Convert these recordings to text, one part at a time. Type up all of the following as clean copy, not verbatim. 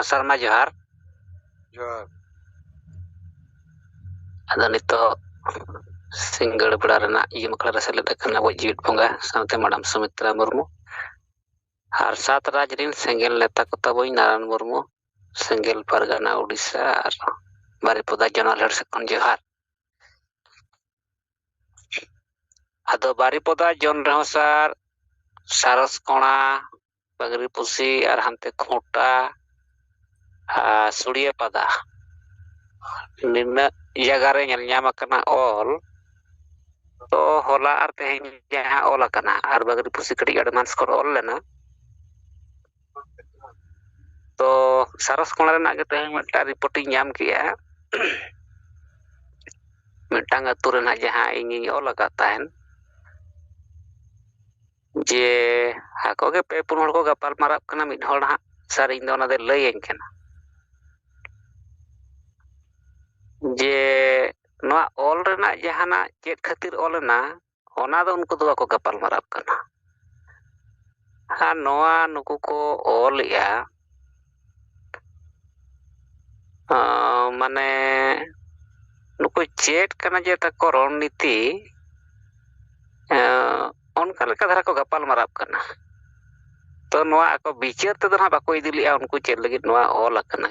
ᱥᱟᱨᱢᱟ ᱡᱚᱦᱟᱨ ᱡᱚᱦᱟᱨ ᱟᱫᱚ ᱱᱤᱛᱚᱜ ᱥᱤᱸᱜᱟᱹᱲ ᱵᱮᱲᱟ ᱨᱮᱱᱟᱜ ᱟᱠᱷᱲᱟ ᱨᱮ ᱥᱮᱞᱮᱫ ᱟᱠᱟᱱᱟ ᱟᱵᱚ ᱡᱤᱣᱤᱫ ᱵᱚᱸᱜᱟ ᱥᱟᱶᱛᱮ ᱢᱟᱰᱟᱢ ᱥᱩᱢᱤᱛᱨᱟ ᱢᱩᱨᱢᱩ ᱟᱨ ᱥᱟᱛ ᱨᱟᱡᱽ ᱨᱤᱱ ᱥᱮᱸᱜᱮᱞ ᱱᱮᱛᱟ ᱠᱚ ᱛᱟᱵᱚᱱ ᱱᱟᱨᱟᱭᱚᱱ ᱢᱩᱨᱢᱩ ᱥᱮᱸᱜᱮᱞ ᱯᱟᱨᱜᱟᱱᱟ ᱩᱲᱤᱥᱥᱟ ᱟᱨ ᱵᱟᱨᱤᱯᱚᱫᱟ ᱡᱚᱱᱟᱞᱦᱮᱲ ᱥᱮᱫ ᱠᱷᱚᱱ ᱡᱚᱦᱟᱨ ᱟᱫᱚ ᱵᱟᱨᱤᱯᱚᱫᱟ ᱡᱚᱱ ᱨᱮᱦᱚᱸ ᱥᱟᱨ ᱥᱟᱨᱚᱥ ᱠᱚᱬᱟ ᱵᱟᱜᱨᱤ ᱯᱩᱥᱤ ᱟᱨ ᱦᱟᱱᱛᱮ ᱠᱷᱳᱸᱴᱟ ᱟᱨ ᱥᱩᱲᱤᱭᱟᱹ ᱯᱟᱫᱟ ᱱᱤᱱᱟᱹᱜ ᱡᱟᱭᱜᱟ ᱨᱮ ᱧᱮᱞ ᱧᱟᱢ ᱟᱠᱟᱱᱟ ᱚᱞ ᱛᱚ ᱦᱚᱞᱟ ᱟᱨ ᱛᱮᱦᱮᱧ ᱡᱟᱦᱟᱸ ᱚᱞ ᱟᱠᱟᱱᱟ ᱟᱨ ᱵᱟᱜᱨᱤ ᱯᱩᱥᱤ ᱠᱟᱹᱴᱤᱡ ᱮᱰᱵᱷᱟᱱᱥ ᱠᱚ ᱚᱞ ᱞᱮᱱᱟ ᱛᱚ ᱥᱟᱨᱚᱥ ᱠᱚᱬᱟ ᱨᱮᱱᱟᱜ ᱜᱮ ᱛᱮᱦᱮᱧ ᱢᱤᱫᱴᱟᱝ ᱨᱤᱯᱳর্ᱴ ᱤᱧ ᱧᱟᱢ ᱠᱮᱜᱼᱟ ᱢᱤᱫᱴᱟᱝ ᱟᱹᱛᱩ ᱨᱮᱱᱟᱜ ᱡᱟᱦᱟᱸ ᱤᱧᱤᱧ ᱚᱞ ᱟᱠᱟᱫ ᱛᱟᱦᱮᱱ ᱡᱮ ᱟᱠᱚ ᱜᱮ ᱯᱮ ᱯᱩᱱ ᱦᱚᱲ ᱠᱚ ᱜᱟᱯᱟᱞ ᱢᱟᱨᱟᱜ ᱠᱟᱱᱟ ᱢᱤᱫ ᱦᱚᱲ ᱦᱟᱸᱜ ᱥᱟᱨ ᱤᱧ ᱫᱚ ᱚᱱᱟ ᱫᱚᱭ ᱞᱟᱹᱭᱟᱹᱧ ᱠᱟᱱᱟ ᱡᱮ ᱱᱚᱣᱟ ᱚᱞ ᱨᱮᱱᱟᱜ ᱡᱟᱦᱟᱱᱟᱜ ᱪᱮᱫ ᱠᱷᱟᱹᱛᱤᱨ ᱚᱞᱮᱱᱟ ᱚᱱᱟ ᱫᱚ ᱩᱱᱠᱩ ᱫᱚ ᱵᱟᱠᱚ ᱜᱟᱯᱟᱞ ᱢᱟᱨᱟᱜ ᱠᱟᱱᱟ ᱟᱨ ᱱᱚᱣᱟ ᱱᱩᱠᱩ ᱠᱚ ᱚᱞᱮᱜᱼᱟ ᱢᱟᱱᱮ ᱱᱩᱠᱩ ᱪᱮᱫ ᱠᱟᱱᱟ ᱡᱮ ᱛᱟᱠᱚ ᱨᱚᱲ ᱱᱤᱛᱤ ᱚᱱᱠᱟ ᱞᱮᱠᱟ ᱫᱷᱟᱨᱟ ᱠᱚ ᱜᱟᱯᱟᱞ ᱢᱟᱨᱟᱜ ᱠᱟᱱᱟ ᱛᱚ ᱱᱚᱣᱟ ᱟᱠᱚ ᱵᱤᱪᱟᱹᱨ ᱛᱮᱫᱚ ᱱᱟᱦᱟᱜ ᱵᱟᱠᱚ ᱤᱫᱤ ᱞᱮᱜᱼᱟ ᱩᱱᱠᱩ ᱪᱮᱫ ᱞᱟᱹᱜᱤᱫ ᱱᱚᱣᱟ ᱚᱞ ᱟᱠᱟᱱᱟ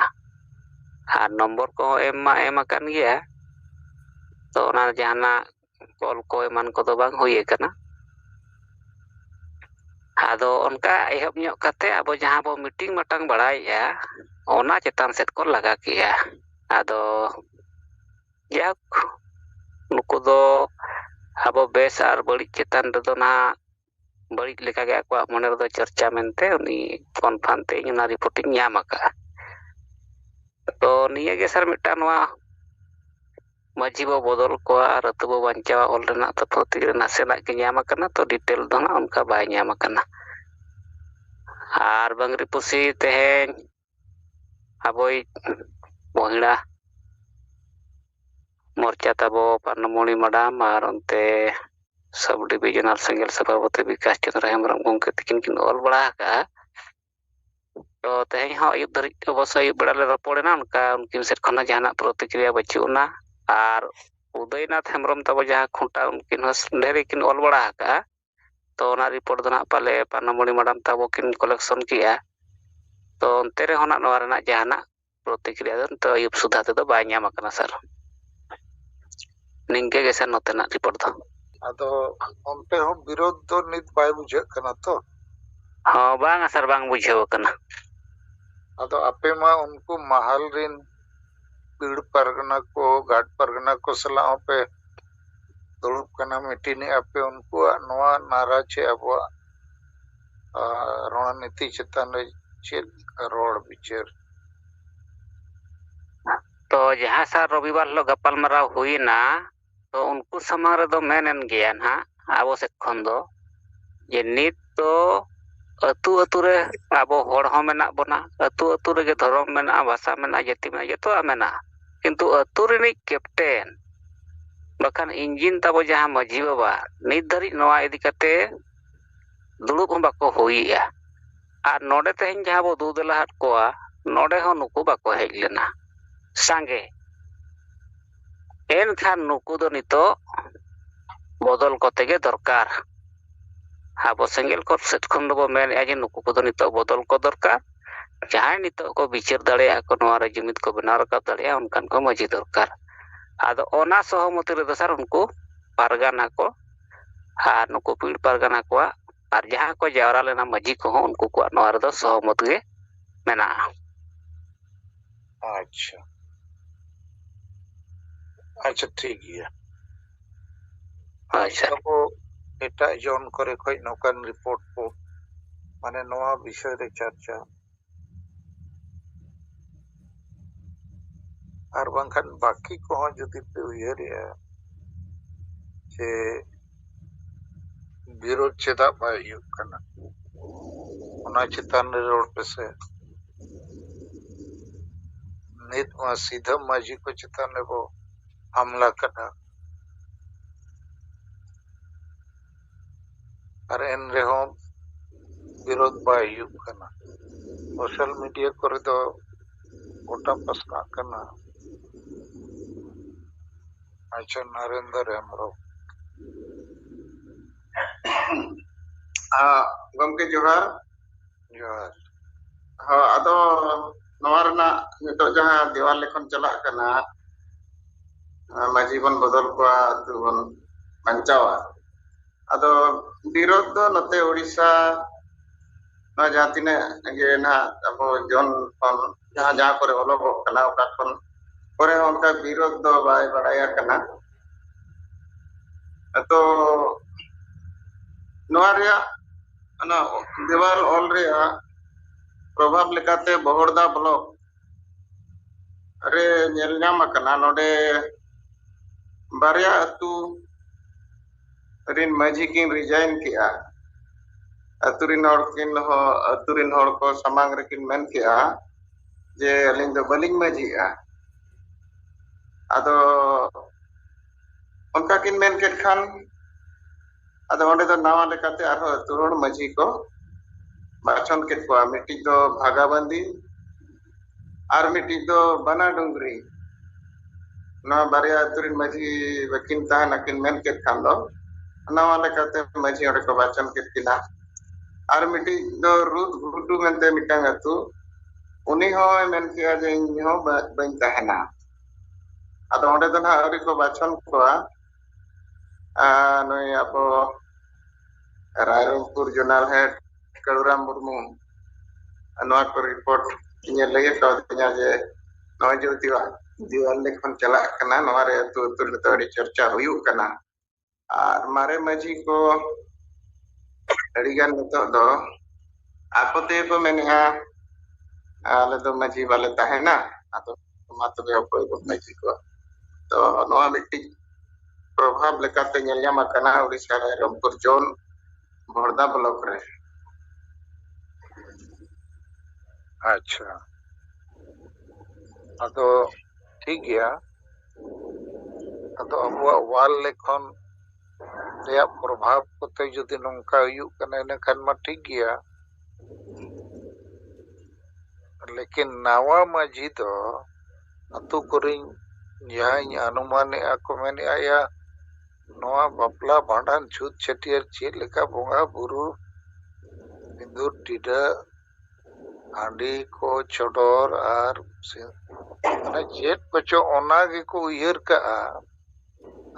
ᱟᱨ ᱱᱚᱢᱵᱚᱨ ᱠᱚᱦᱚᱸ ᱮᱢ ᱢᱟ ᱮᱢ ᱟᱠᱟᱱ ᱜᱮᱭᱟ ᱛᱚ ᱚᱱᱟ ᱡᱟᱦᱟᱱᱟᱜ ᱠᱚᱞ ᱠᱚ ᱮᱢᱟᱱ ᱠᱚᱫᱚ ᱵᱟᱝ ᱦᱩᱭ ᱟᱠᱟᱱᱟ ᱟᱫᱚ ᱚᱱᱠᱟ ᱮᱦᱚᱵ ᱧᱚᱜ ᱠᱟᱛᱮ ᱟᱵᱚ ᱡᱟᱦᱟᱸ ᱵᱚ ᱢᱤᱴᱤᱝ ᱢᱟᱴᱟᱝ ᱵᱟᱲᱟᱭᱮᱫᱼᱟ ᱚᱱᱟ ᱪᱮᱛᱟᱱ ᱥᱮᱫ ᱠᱚ ᱞᱟᱜᱟ ᱠᱮᱜᱼᱟ ᱟᱫᱚ ᱡᱟᱠ ᱱᱩᱠᱩ ᱫᱚ ᱟᱵᱚ ᱵᱮᱥ ᱟᱨ ᱵᱟᱹᱲᱤᱡ ᱪᱮᱛᱟᱱ ᱨᱮᱫᱚ ᱱᱟᱦᱟᱜ ᱵᱟᱹᱲᱤᱡ ᱞᱮᱠᱟᱜᱮ ᱟᱠᱚᱣᱟᱜ ᱢᱚᱱᱮ ᱨᱮᱫᱚ ᱪᱚᱨᱪᱟ ᱢᱮᱱᱛᱮ ᱩᱱᱤ ᱠᱚᱱᱯᱷᱟᱨᱢ ᱛᱮ ᱤᱧ ᱚᱱᱟ ᱨᱤᱯᱳর্ᱴ ᱤᱧ ᱧᱟᱢ ᱟᱠᱟᱜᱼᱟ ᱛᱚ ᱱᱤᱭᱟᱹᱜᱮ ᱥᱟᱨ ᱢᱤᱫᱴᱟᱝ ᱱᱚᱣᱟ ᱢᱟᱺᱡᱷᱤ ᱵᱚ ᱵᱚᱫᱚᱞ ᱠᱚᱣᱟ ᱟᱨ ᱟᱹᱛᱩ ᱵᱚ ᱵᱟᱧᱪᱟᱣᱟ ᱚᱞ ᱨᱮᱱᱟᱜ ᱛᱚ ᱯᱨᱚᱛᱤ ᱨᱮ ᱱᱟᱥᱮᱱᱟᱜ ᱜᱮ ᱧᱟᱢ ᱟᱠᱟᱱᱟ ᱛᱚ ᱰᱤᱴᱮᱞ ᱫᱚ ᱦᱟᱸᱜ ᱚᱱᱠᱟ ᱵᱟᱭ ᱧᱟᱢ ᱟᱠᱟᱱᱟ ᱟᱨ ᱵᱟᱝᱨᱤ ᱯᱩᱥᱤ ᱛᱮᱦᱮᱧ ᱟᱵᱚᱭᱤᱡ ᱢᱚᱦᱤᱲᱟ ᱢᱳᱨᱪᱟ ᱛᱟᱵᱚ ᱯᱟᱱᱚᱢᱚᱬᱤ ᱢᱟᱰᱟᱢ ᱟᱨ ᱚᱱᱛᱮ ᱥᱟᱵ ᱰᱤᱵᱷᱤᱡᱚᱱᱟᱞ ᱥᱮᱸᱜᱮᱞ ᱥᱚᱵᱷᱟᱯᱚᱛᱤ ᱵᱤᱠᱟᱥ ᱪᱚᱱᱫᱨᱚ ᱦᱮᱢᱵᱨᱚᱢ ᱜᱚᱢᱠᱮ ᱛᱤᱠᱤᱱ ᱠᱤᱱ ᱚᱞ ᱵᱟᱲᱟ ᱟᱠᱟᱜᱼᱟ ᱛᱚ ᱛᱮᱦᱮᱧ ᱦᱚᱸ ᱟᱹᱭᱩᱵ ᱫᱷᱟᱹᱨᱤᱡ ᱚᱵᱚᱥᱥᱳᱭ ᱟᱹᱭᱩᱵ ᱵᱮᱲᱟ ᱞᱮ ᱨᱚᱯᱚᱲᱮᱱᱟ ᱚᱱᱠᱟ ᱩᱱᱠᱤᱱ ᱥᱮᱫ ᱠᱷᱚᱱᱟᱜ ᱡᱟᱦᱟᱱᱟᱜ ᱯᱨᱚᱛᱤᱠᱨᱤᱭᱟ ᱵᱟᱹᱪᱩᱜ ᱟᱱᱟ ᱟᱨ ᱩᱫᱚᱭᱱᱟᱛᱷ ᱦᱮᱢᱵᱨᱚᱢ ᱛᱟᱵᱚ ᱡᱟᱦᱟᱸ ᱠᱷᱩᱸᱴᱟ ᱩᱱᱠᱤᱱ ᱦᱚᱸ ᱰᱷᱮᱨ ᱜᱮᱠᱤᱱ ᱚᱞ ᱵᱟᱲᱟ ᱟᱠᱟᱜᱼᱟ ᱛᱚ ᱚᱱᱟ ᱨᱤᱯᱳর্ᱴ ᱫᱚ ᱱᱟᱜ ᱯᱟᱞᱮ ᱯᱟᱱᱟᱢᱚᱬᱤ ᱢᱟᱰᱟᱢ ᱛᱟᱵᱚ ᱠᱤᱱ ᱠᱟᱞᱮᱠᱥᱚᱱ ᱠᱮᱜᱼᱟ ᱛᱚ ᱚᱱᱛᱮ ᱨᱮᱦᱚᱸ ᱱᱚᱣᱟ ᱨᱮᱱᱟᱜ ᱡᱟᱦᱟᱱᱟᱜ ᱯᱨᱚᱛᱤᱠᱨᱤᱭᱟ ᱫᱚ ᱱᱤᱛᱚᱜ ᱟᱹᱭᱩᱵ ᱥᱩᱫᱷᱟ ᱛᱮᱫᱚ ᱵᱟᱭ ᱧᱟᱢ ᱟᱠᱟᱱᱟ ᱥᱟᱨ ᱱᱤᱝᱠᱟᱹ ᱜᱮ ᱥᱟᱨ ᱱᱚᱛᱮᱱᱟᱜ ᱨᱤᱯᱳর্ᱴ ᱫᱚ ᱟᱫᱚ ᱚᱱᱛᱮ ᱦᱚᱸ ᱵᱤᱨᱳধ ᱫᱚ ᱱᱤᱛ ᱵᱟᱭ ᱵᱩᱡᱷᱟᱹᱜ ᱠᱟᱱᱟ ᱛᱚ ᱦᱚᱸ ᱵᱟᱝᱟ ᱥᱟᱨ ᱵᱟᱝ ᱵᱩᱡᱷᱟᱹᱣ ᱟᱠᱟᱱᱟ ᱟᱫᱚ ᱟᱯᱮ ᱢᱟ ᱩᱱᱠᱩ ᱢᱟᱦᱟᱞ ᱨᱤᱱ ᱯᱤᱲ ᱯᱟᱨᱜᱟᱱᱟ ᱠᱚ ᱜᱷᱟᱴ ᱯᱟᱨᱜᱟᱱᱟ ᱠᱚ ᱥᱟᱞᱟᱜ ᱦᱚᱸᱯᱮ ᱫᱩᱲᱩᱵ ᱠᱟᱱᱟ ᱢᱤᱴᱤᱱᱮᱜ ᱟᱯᱮ ᱩᱱᱠᱩᱣᱟᱜ ᱱᱚᱣᱟ ᱱᱟᱨᱟᱡ ᱟᱵᱚᱣᱟᱜ ᱨᱚᱲᱱᱤᱛᱤ ᱪᱮᱛᱟᱱ ᱨᱮ ᱪᱮᱫ ᱨᱚᱲ ᱵᱤᱪᱟᱹᱨ ᱛᱚ ᱡᱟᱦᱟᱸ ᱥᱟᱨ ᱨᱚᱵᱤᱵᱟᱨ ᱦᱤᱞᱳᱜ ᱜᱟᱯᱟᱞᱢᱟᱨᱟᱣ ᱦᱩᱭᱱᱟ ᱛᱚ ᱩᱱᱠᱩ ᱥᱟᱢᱟᱝ ᱨᱮᱫᱚ ᱢᱮᱱᱮᱱ ᱜᱮᱭᱟ ᱱᱟᱦᱟᱜ ᱟᱵᱚ ᱥᱮᱫ ᱠᱷᱚᱱ ᱫᱚ ᱡᱮ ᱱᱤᱛ ᱫᱚ ᱟᱹᱛᱩ ᱟᱹᱛᱩ ᱨᱮ ᱟᱵᱚ ᱦᱚᱲ ᱦᱚᱸ ᱢᱮᱱᱟᱜ ᱵᱚᱱᱟ ᱟᱹᱛᱩ ᱟᱹᱛᱩ ᱨᱮᱜᱮ ᱫᱷᱚᱨᱚᱢ ᱢᱮᱱᱟᱜᱼᱟ ᱵᱷᱟᱥᱟ ᱢᱮᱱᱟᱜᱼᱟ ᱡᱟᱹᱛᱤ ᱢᱮᱱᱟᱜᱼᱟ ᱡᱚᱛᱚᱣᱟᱜ ᱢᱮᱱᱟᱜᱼᱟ ᱠᱤᱱᱛᱩ ᱟᱹᱛᱩ ᱨᱤᱱᱤᱡ ᱠᱮᱯᱴᱮᱱ ᱵᱟᱠᱷᱟᱱ ᱤᱧᱡᱤᱱ ᱛᱟᱵᱚ ᱡᱟᱦᱟᱸ ᱢᱟᱺᱡᱷᱤ ᱵᱟᱵᱟ ᱱᱤᱛ ᱫᱷᱟᱹᱨᱤᱡ ᱱᱚᱣᱟ ᱤᱫᱤ ᱠᱟᱛᱮ ᱫᱩᱲᱩᱵ ᱦᱚᱸ ᱵᱟᱠᱚ ᱦᱩᱭᱮᱜᱼᱟ ᱟᱨ ᱱᱚᱰᱮ ᱛᱮᱦᱮᱧ ᱡᱟᱦᱟᱸ ᱵᱚ ᱫᱩ-ᱫᱮᱞᱟᱦᱟᱫ ᱠᱚᱣᱟ ᱱᱚᱰᱮ ᱦᱚᱸ ᱱᱩᱠᱩ ᱵᱟᱠᱚ ᱦᱮᱡ ᱞᱮᱱᱟ ᱥᱟᱸᱜᱮ ᱮᱱᱠᱷᱟᱱ ᱱᱩᱠᱩ ᱫᱚ ᱱᱤᱛᱚᱜ ᱵᱚᱫᱚᱞ ᱠᱚᱛᱮ ᱜᱮ ᱫᱚᱨᱠᱟর ᱟᱵᱚ ᱥᱮᱸᱜᱮᱞ ᱠᱚ ᱥᱮᱫ ᱠᱷᱚᱱ ᱫᱚᱵᱚ ᱢᱮᱱᱮᱫᱼᱟ ᱡᱮ ᱱᱩᱠᱩ ᱠᱚᱫᱚ ᱱᱤᱛᱚᱜ ᱵᱚᱫᱚᱞ ᱠᱚ ᱫᱚᱨᱠᱟর ᱡᱟᱦᱟᱸᱭ ᱱᱤᱛᱚᱜ ᱠᱚ ᱵᱤᱪᱟᱹᱨ ᱫᱟᱲᱮᱭᱟᱜᱼᱟ ᱠᱚ ᱱᱚᱣᱟ ᱨᱮ ᱡᱩᱢᱤᱫ ᱠᱚ ᱵᱮᱱᱟᱣ ᱨᱟᱠᱟᱵ ᱫᱟᱲᱮᱭᱟᱜᱼᱟ ᱚᱱᱠᱟᱱ ᱠᱚ ᱢᱟᱺᱡᱷᱤ ᱫᱚᱨᱠᱟর ᱟᱫᱚ ᱚᱱᱟ ᱥᱚᱦᱚᱢᱚᱛᱤ ᱨᱮᱫᱚ ᱥᱟᱨ ᱩᱱᱠᱩ ᱯᱟᱨᱜᱟᱱᱟ ᱠᱚ ᱟᱨ ᱱᱩᱠᱩ ᱯᱤᱲ ᱯᱟᱨᱜᱟᱱᱟ ᱠᱚᱣᱟᱜ ᱟᱨ ᱡᱟᱦᱟᱸ ᱠᱚ ᱡᱟᱣᱨᱟ ᱞᱮᱱᱟ ᱢᱟᱺᱡᱷᱤ ᱠᱚᱦᱚᱸ ᱩᱱᱠᱩ ᱠᱚᱣᱟᱜ ᱱᱚᱣᱟ ᱨᱮᱫᱚ ᱥᱚᱦᱚᱢᱚᱛ ᱜᱮ ᱢᱮᱱᱟᱜᱼᱟ ᱟᱪᱪᱷᱟ ᱟᱪᱪᱷᱟ ᱴᱷᱤक ᱜᱮᱭᱟ ᱦᱳᱭ ᱥᱟᱨ ᱟᱵᱚ ᱮᱴᱟᱜ ᱡᱚᱱ ᱠᱚᱨᱮ ᱠᱷᱚᱡ ᱱᱚᱝᱠᱟᱱ ᱨᱤᱯᱳর্ᱴ ᱠᱚ ᱢᱟᱱᱮ ᱱᱚᱣᱟ ᱵᱤषᱚᱭ ᱨᱮ ᱪᱟᱨᱪᱟ ᱟᱨ ᱵᱟᱝᱠᱷᱟᱱ ᱵᱟᱹᱠᱤ ᱠᱚᱦᱚᱸ ᱡᱩᱫᱤ ᱯᱮ ᱩᱭᱦᱟᱹᱨᱮᱜᱼᱟ ᱡᱮ ᱵᱤᱨᱳধ ᱪᱮᱫᱟᱜ ᱵᱟᱭ ᱦᱩᱭᱩᱜ ᱠᱟᱱᱟ ᱚᱱᱟ ᱪᱮᱛᱟᱱ ᱨᱮ ᱨᱚᱲ ᱯᱮᱥᱮ ᱱᱤᱛ ᱢᱟ ᱥᱤᱫᱷᱟᱹ ᱢᱟᱺᱡᱷᱤ ᱠᱚ ᱪᱮᱛᱟᱱ ᱨᱮᱵᱚ ᱦᱟᱢᱞᱟ ᱠᱟᱫᱟ ᱟᱨ ᱮᱱ ᱨᱮᱦᱚᱸ ᱵᱤᱨᱳধ ᱵᱟᱭ ᱦᱩᱭᱩᱜ ᱠᱟᱱᱟ सोशल मीडिया करे दो गोटा पासना कना। अच्छा नरेंद्र हेम्ब्रम गमके जोहार जोहार हाँ अदो नवारना नितो जहां देवाल लेखन चला कना माजी बन बदल को अतु बन बंचावा अदो विरोध दो नते ओडिशा ना जहां तिने गे ना अब जन पन जहां जहां करे ओलोगो कना ओका पन करे उनका विरोध दो बाय बड़ाया कना तो नवारिया ना देवाल ऑल रिया प्रभाव लेकाते बहरदा ब्लॉक अरे नेलनाम कना नोडे बारिया अतु रिन माझी किन रिजाइन किया अतुरिन हड़ किन हो अतुरिन हड़ को समांग रेकिन मेन किया जे अलिंग दो बलिंग माझीआ अदो उनका किन मेन केट खान अदो ओंडे दो नावा लेकाते आरो अतुरोड माझी को बाचन केट को मिट्टी दो भागाबंदी आर मिट्टी दो बना डुंगरी ना बारिया अतुरिन माझी वकिन ताहना किन मेन केट खान दो नावा लेकाते माझी ओंडे को बाचन केट किना आर मिट्टी दो रुद गुडू मेनते मिटांग अतु उनी हो मेन किया जे इन हो बन ताहना अदो ओंडे दो ना अरी को बाचन को नोय आपो रायरंगपुर जोनल हेड कड़ुराम मुर्मू नोआ को रिपोर्ट इने लगे को दिना जे नोय जो दिवाल लेखन चला कना नोआ रे अतु अतु तो अड़ी चर्चा हुयु कना आर मारे माझी को अड़ीगान नितो दो आकोते को मेनहा आले दो माझी वाले ताहेना अतो मातबे अपोय को माझी को तो नोआ मिट्टी प्रभाव लेकाते नेलयामा कना उड़ीसा रे रामपुर जोन बहरदा ब्लॉक रे। अच्छा अदो ठीक गया अदो अब वाल लेखन रेया प्रभाव कोते जदि नंका हुयु कना इन खान मा ठीक गया लेकिन नावा माझी दो अतु करिन जहां अनुमान को मेने आया नोआ बापला भांडन छूत छटियर चेत लेका बोंगा बुरु बिंदुर टीडा हांडी को चोडोर आर माने चेत पचो ओना गे को उयहर का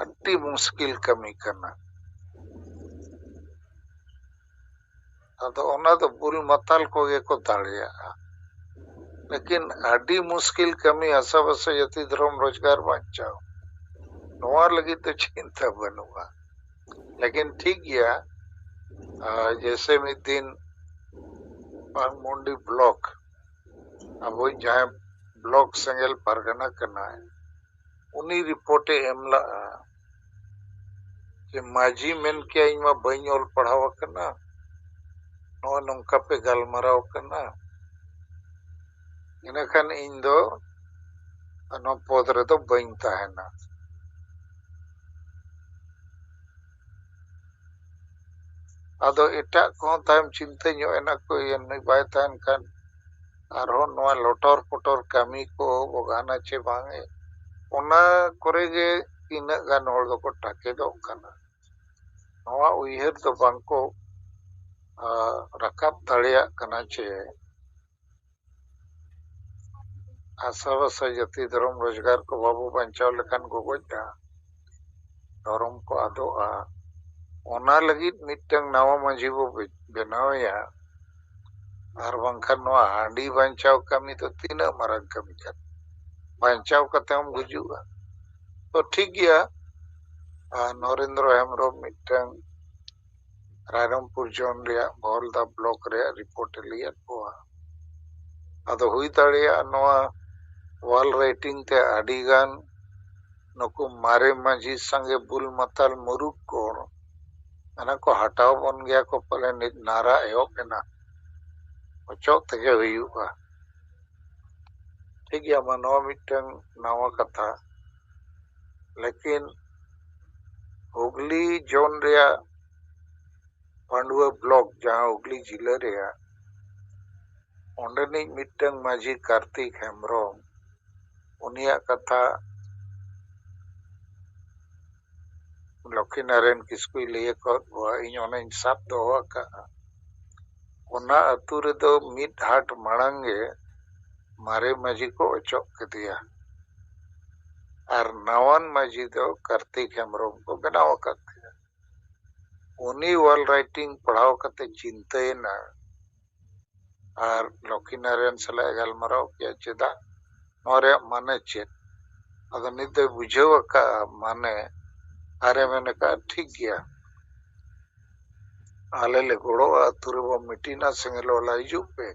अति मुश्किल कमी करना अदो ओना तो बुल मताल को गे को दाड़िया लेकिन अति मुश्किल कमी हसाबस यति धर्म रोजगार बांचाओ नोआ लगी तो चिंता बनुआ लेकिन ठीक गया जैसे में दिन पांगमुंडी ब्लॉक अब जहां ब्लॉक सेंगल परगना करना है उन्हीं रिपोर्टे एमला कि माझी मेन के इमा बई ओल पढ़ावा करना नो नंका पे गलमराव करना इन खान इन दो नो पद रे दो बई ताहेना अदो एटा को ताम चिंता ᱧᱚᱜ ᱮᱱᱟ को ᱮᱱ बाय तान खान आरो नोआ लोटर पोटर कामी को बगाना चे बांगे ओना करे जे इन गान होड़ दो को टाके दो कना नोआ उयहर दो बांको रकाब दाड़िया कना चे आसावस जति धर्म रोजगार को बाबू बंचाव लेखान गोगोजा धर्म को आदोआ ओना लगी मिटंग नावा माझी बो बनावया आर बंखान नोआ हांडी बंचाव कमी तो तीना मारंग कमी कर बंचाव कते हम गुजुआ तो ठीक गया नरेंद्र हेम्ब्रम मिटंग रायरंगपुर जोन रे बहरदा ब्लॉक रे रिपोर्ट लिया कोआ अदो हुई दाड़िया नोआ वाल राइटिंग ते अडीगान नुकु मारे माझी संगे बुल मताल मुरुक को अना को हटाव बन गया को पले नारा एहोब एना चौक तके हुयुआ ठीक गया मनवा मिटंग नावा कथा लेकिन हुगली जोन रे पांडुआ ब्लॉक जहां हुगली जिला रे ᱚᱸᱰᱮᱱᱤᱡ ᱢᱤᱫᱴᱟᱝ ᱢᱟᱹᱡᱷᱤ ᱠᱟᱨᱛᱤᱠ ᱦᱮᱢᱵᱨᱚᱢ ᱩᱱᱤᱭᱟᱜ ᱠᱟᱛᱷᱟ ᱞᱚᱠᱠᱷᱤᱱᱟᱨᱟᱭᱚᱱ ᱠᱤᱥᱠᱩᱭ ᱞᱟᱹᱭ ᱟᱠᱟᱫ ᱠᱚᱣᱟ, ᱤᱧ ᱚᱱᱟᱧ ᱥᱟᱵ ᱫᱚᱦᱚ ᱟᱠᱟᱜᱼᱟ। ᱚᱱᱟ ᱟᱹᱛᱩ ᱨᱮᱫᱚ ᱢᱤᱫ ᱦᱟᱴ ᱢᱟᱲᱟᱝ ᱜᱮ ᱢᱟᱨᱮ ᱢᱟᱹᱡᱷᱤ ko ᱚᱪᱚᱜ ᱠᱮᱫᱮᱭᱟ ᱟᱨ ᱱᱟᱣᱟᱱ ᱢᱟᱹᱡᱷᱤ ᱫᱚ ᱠᱟᱨᱛᱤᱠ ᱦᱮᱢᱵᱨᱚᱢ ᱠᱚ ᱵᱮᱱᱟᱣ ᱟᱠᱟᱫᱮᱭᱟ। ᱩᱱᱤ ᱚᱞ ᱨᱟᱭᱴᱤᱝ ᱯᱟᱲᱦᱟᱣ ᱠᱟᱛᱮ ᱪᱤᱱᱛᱟᱹᱭᱮᱱᱟ ᱟᱨ ᱞᱚᱠᱠᱷᱤᱱᱟᱨᱟᱭᱚᱱ ᱥᱟᱞᱟᱜ ᱜᱟᱞᱢᱟᱨᱟᱣ ᱠᱮᱜᱼᱟ, ᱪᱮᱫᱟᱜ ᱱᱚᱣᱟ ᱨᱮᱭᱟᱜ ᱢᱟᱱᱮ ᱪᱮᱫ? ᱟᱫᱚ ᱱᱤᱛ ᱫᱚᱭ ᱵᱩᱡᱷᱟᱹᱣ ᱟᱠᱟᱜᱼᱟ ᱢᱟᱱᱮ, ᱟᱨᱮ ᱢᱮᱱ ᱟᱠᱟᱜᱼᱟ ᱴᱷᱤᱠ ᱜᱮᱭᱟ, ᱟᱞᱮ ᱞᱮ ᱜᱚᱲᱚᱜᱼᱟ, ᱟᱹᱛᱩ ᱨᱮᱵᱚ ᱢᱤᱴᱤᱝᱟ, ᱥᱮᱸᱜᱮᱞ ᱣᱟᱞᱟ ᱦᱤᱡᱩᱜ ᱯᱮ,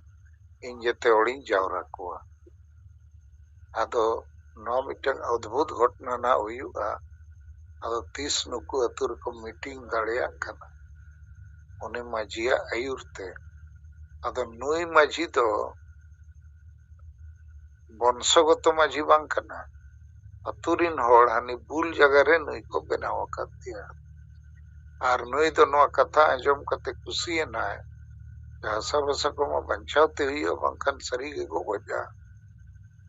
ᱤᱧ ᱡᱮᱛᱮ ᱦᱚᱲᱤᱧ ᱡᱟᱣᱨᱟ ᱠᱚᱣᱟ। ᱟᱫᱚ ᱱᱚᱣᱟ ᱢᱤᱫᱴᱟᱝ ᱚᱫᱽᱵᱷᱩᱛ ᱜᱷᱚᱴᱚᱱᱟ ᱱᱟᱜ ᱦᱩᱭᱩᱜᱼᱟ। ᱟᱫᱚ ᱛᱤᱥ ᱱᱩᱠᱩ ᱟᱹᱛᱩ ᱨᱮᱠᱚ ᱢᱤᱴᱤᱝ ᱫᱟᱲᱮᱭᱟᱜ ᱠᱟᱱᱟ ᱩᱱᱤ ᱢᱟᱹᱡᱷᱤᱭᱟᱜ ᱟᱹᱭᱩᱨ ᱛᱮ। ᱟᱫᱚ ᱱᱩᱭ ᱢᱟᱹᱡᱷᱤ ᱫᱚ ᱵᱚᱝᱥᱚᱜᱚᱛᱚ ᱢᱟᱹᱡᱷᱤ ᱵᱟᱝ ᱠᱟᱱᱟ, ᱟᱹᱛᱩ ᱨᱤᱱ ᱦᱚᱲ ᱦᱟᱹᱱᱤ ᱵᱩᱞ ᱡᱟᱭᱜᱟ ᱨᱮ ᱱᱩᱭ ᱠᱚ ᱵᱮᱱᱟᱣ ᱟᱠᱟᱫᱮᱭᱟ। ᱟᱨ ᱱᱩᱭ ᱫᱚ ᱱᱚᱣᱟ ᱠᱟᱛᱷᱟ ᱟᱸᱡᱚᱢ ᱠᱟᱛᱮ ᱠᱩᱥᱤᱭᱮᱱᱟᱭ, ᱦᱟᱥᱟᱼᱵᱷᱟᱥᱟ ᱠᱚᱢᱟ ᱵᱟᱧᱪᱟᱣ ᱛᱮ ᱦᱩᱭᱩᱜᱼᱟ, ᱵᱟᱝᱠᱷᱟᱱ ᱥᱟᱹᱨᱤ ᱜᱮᱠᱚ ᱜᱚᱡᱟ।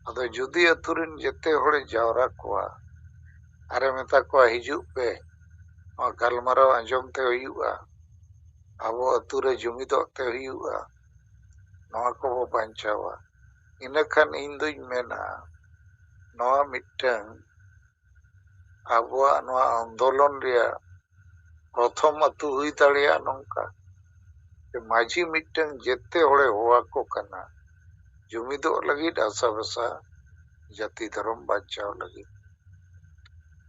ᱟᱫᱚ ᱡᱩᱫᱤ ᱟᱹᱛᱩ ᱨᱤᱱ ᱡᱮᱛᱮ ᱦᱚᱲᱮ ᱡᱟᱣᱨᱟ ᱠᱚᱣᱟ ᱟᱨᱮ ᱢᱮᱛᱟ ᱠᱚᱣᱟ ᱦᱤᱡᱩᱜ ᱯᱮ, ᱱᱚᱣᱟ ᱜᱟᱞᱢᱟᱨᱟᱣ ᱟᱸᱡᱚᱢ ᱛᱮ ᱦᱩᱭᱩᱜᱼᱟ, ᱟᱵᱚ ᱟᱹᱛᱩ ᱨᱮ ᱡᱩᱢᱤᱫᱚᱜ ᱛᱮ ᱦᱩᱭᱩᱜᱼᱟ, ᱱᱚᱣᱟ ᱠᱚᱵᱚ ᱵᱟᱧᱪᱟᱣᱟ, ᱤᱱᱟᱹᱠᱷᱟᱱ ᱤᱧ ᱫᱩᱧ ᱢᱮᱱᱟ ᱱᱚᱣᱟ ᱢᱤᱫᱴᱟᱝ ᱟᱵᱚᱣᱟᱜ ᱱᱚᱣᱟ ᱟᱱᱫᱳᱞᱚᱱ ᱨᱮᱭᱟᱜ ᱯᱨᱚᱛᱷᱚᱢ ᱟᱹᱛᱩ ᱦᱩᱭ ᱫᱟᱲᱮᱭᱟᱜᱼᱟ ᱱᱚᱝᱠᱟ, ᱡᱮ ᱢᱟᱹᱡᱷᱤ ᱢᱤᱫᱴᱟᱝ ᱡᱮᱛᱮ ᱦᱚᱲᱮ ᱦᱚᱦᱚᱣᱟᱠᱚ ᱠᱟᱱᱟ ᱡᱩᱢᱤᱫᱚᱜ ᱞᱟᱹᱜᱤᱫ, ᱦᱟᱥᱟ-ᱵᱷᱟᱥᱟ ᱡᱟᱹᱛᱤ ᱫᱷᱚᱨᱚᱢ ᱵᱟᱧᱪᱟᱣ ᱞᱟᱹᱜᱤᱫ।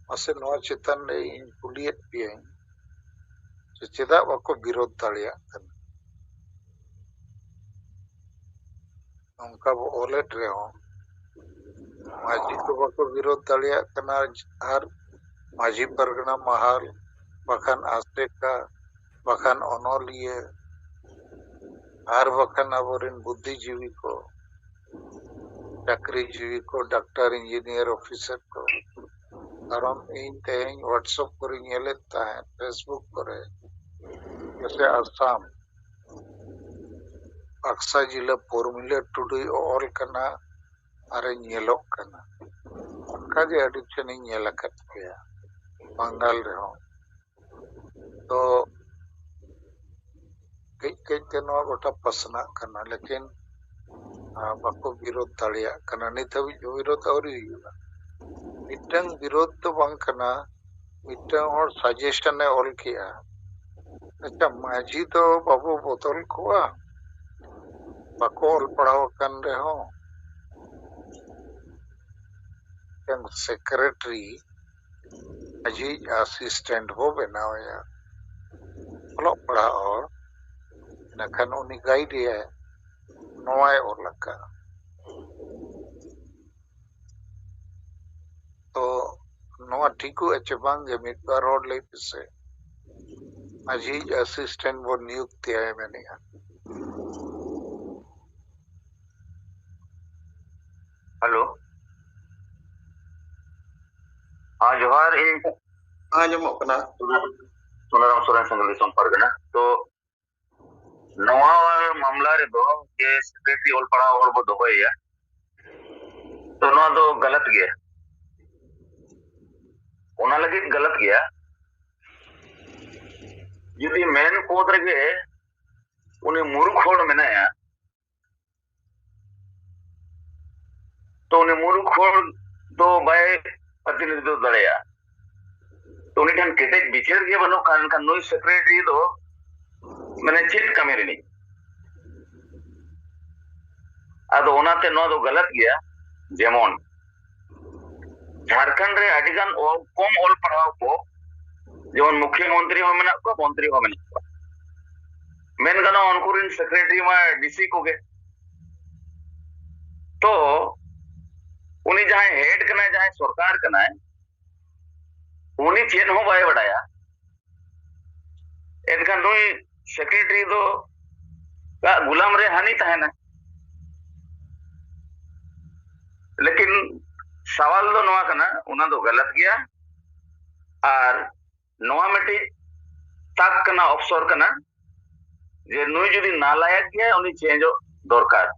ᱢᱟᱥᱮ ᱱᱚᱣᱟ ᱪᱮᱛᱟᱱ ᱨᱮ ᱤᱧ ᱠᱩᱞᱤᱭᱮᱫ ᱯᱮᱭᱟᱹᱧ ᱡᱮ ᱪᱮᱫᱟᱜ ᱵᱟᱠᱚ ᱵᱤᱨᱳধ ᱫᱟᱲᱮᱭᱟᱜ ᱠᱟᱱᱟ? ᱱᱚᱝᱠᱟ ᱵᱚ ᱚᱞᱮᱫ ᱨᱮᱦᱚᱸ ᱢᱟᱹᱡᱷᱤ ᱠᱚ ᱵᱟᱠᱚ ᱵᱤᱨᱳধ ᱫᱟᱲᱮᱭᱟᱜ ᱠᱟᱱᱟ, ᱟᱨ ᱢᱟᱹᱡᱷᱤ ᱯᱟᱨᱜᱟᱱᱟ ᱢᱟᱦᱟᱞ, ᱵᱟᱠᱷᱟᱱ ᱟᱥᱮᱠᱟ, ᱵᱟᱠᱷᱟᱱ ᱚᱱᱚᱞᱤᱭᱟᱹ, ᱟᱨ ᱵᱟᱠᱷᱟᱱ ᱟᱵᱚᱨᱮᱱ ᱵᱩᱫᱽᱫᱷᱤᱡীᱵী ko, ᱪᱟᱹᱠᱨᱤ ᱡᱤᱵী ko, ᱰᱟᱠᱛᱟᱨ, ᱤᱧᱡᱤᱱᱤᱭᱟর, ᱚᱯᱷᱤᱥᱟর ko। ᱠᱟᱨᱚᱱ ᱤᱧ ᱛᱮᱦᱮᱧ হোয়াটসঅ্যাপ ᱠᱚᱨᱮᱧ ᱧᱮᱞᱮᱫ ᱛᱟᱦᱮᱸᱫ, ᱯᱷᱮᱥᱵᱩᱠ ᱠᱚᱨᱮ, ᱡᱮᱥᱮ ᱟᱥᱟᱢ ᱵᱟᱠᱥᱟ ᱡᱮᱞᱟ ᱯᱚᱨᱢᱤᱞᱟ ᱴᱩᱰᱩᱭ ᱚᱞ ᱠᱟᱱᱟ ᱟᱨᱮ ᱧᱮᱞᱚᱜ ᱠᱟᱱᱟ। ᱚᱱᱠᱟᱜᱮ ᱟᱹᱰᱤ ᱴᱷᱮᱱᱤᱧ ᱧᱮᱞ ᱟᱠᱟᱫ ᱜᱮᱭᱟ ᱵᱟᱝᱜᱟᱞ ᱨᱮᱦᱚᱸ। ᱛᱚ ᱠᱟᱹᱡ ᱠᱟᱹᱡ ᱛᱮ ᱱᱚᱣᱟ ᱜᱚᱴᱟ ᱯᱟᱥᱱᱟᱜ ᱠᱟᱱᱟ, ᱞᱮᱠᱤᱱ ᱵᱟᱠᱚ ᱵᱤᱨᱳধ ᱫᱟᱲᱮᱭᱟᱜ ᱠᱟᱱᱟ। ᱱᱤᱛ ᱦᱟᱹᱵᱤᱡ ᱵᱤᱨᱳধ ᱟᱹᱣᱨᱤ ᱦᱩᱭᱩᱜᱼᱟ। ᱢᱤᱫᱴᱟᱝ ᱵᱤᱨᱳধ ᱫᱚ ᱵᱟᱝ ᱠᱟᱱᱟ, ᱢᱤᱫᱴᱟᱝ ᱦᱚᱲ ᱥᱟᱡᱮᱥᱚᱱᱮ ᱚᱞ ᱠᱮᱜᱼᱟ, ᱟᱪᱪᱷᱟ ᱢᱟᱹᱡᱷᱤ ᱫᱚ ᱵᱟᱵᱚ ᱵᱚᱫᱚᱞ ᱠᱚᱣᱟ, ᱵᱟᱠᱚ ᱚᱞ ᱯᱟᱲᱦᱟᱣ ᱟᱠᱟᱱ ᱨᱮᱦᱚᱸ ᱢᱤᱫᱴᱟᱝ ᱥᱮᱠᱨᱮᱴᱟᱨᱤ ᱢᱟᱹᱡᱷᱤ ᱮᱥᱤᱥᱴᱮন্ট ᱵᱚ ᱵᱮᱱᱟᱣᱮᱭᱟ, ᱚᱞᱚᱜ ᱯᱟᱲᱦᱟᱜ ᱦᱚᱲ, ᱤᱱᱟᱹᱠᱷᱟᱱ ᱩᱱᱤ ᱜᱟᱭᱤᱰᱮᱭᱟᱭ। ᱱᱚᱣᱟᱭ ᱚᱞ ᱟᱠᱟᱜᱼᱟ। ᱛᱚ ᱱᱚᱣᱟ ᱴᱷᱤᱠᱚᱜᱼᱟ ᱪᱮ ᱵᱟᱝ ᱜᱮ? ᱢᱤᱫ ᱵᱟᱨ ᱦᱚᱲ ᱞᱟᱹᱭ ᱯᱮᱥᱮ, ᱢᱟᱹᱡᱷᱤ ᱮᱥᱤᱥᱴᱮন্ট ᱵᱚ ᱱᱤᱭᱩᱠᱛᱤᱭᱟ ᱢᱮᱱᱮᱜᱼᱟ। हेलो, हाँ जोहार, इन आंजमोग कना सुनाराम सोरेन संगल दिसोम पारगना। तो नवा मामला रे दो के सेक्रेटरी ओल पड़ा और बो दोहया, तो नवा दो गलत गया, ओना लगी गलत गया। यदि मेन पद रे उनी मूर्ख होड़ मेनाया, तो उनी मूर्ख होड़ दो बाय प्रतिनिधित्व दड़ेया, तो उनी ठन केटे विचार के बनो कान नुई सेक्रेटरी दो मैंने चेक कमी रही। आदो ओनाते नो दो गलत गया। जेमन झारखंड रे आदिगान कम ओल पढ़ाव को, जेमन मुख्यमंत्री हो मेना को, मंत्री हो मेना को, मेन गाना उनकुरिन सेक्रेटरी मा डीसी को गे। तो उनी जहां हेड कना, जहां सरकार कना, उनी चेन हो बाय बड़ाया, एनखान नुई सेक्रेटरी दो का गुलाम रे हानि तहना। लेकिन सवाल दो नवा कना, उना दो गलत गया। और नवा मिट्टी ताक कना, अफसर कना, जे नुई जुदी नालायक गया, उनी चेंजो दरकार।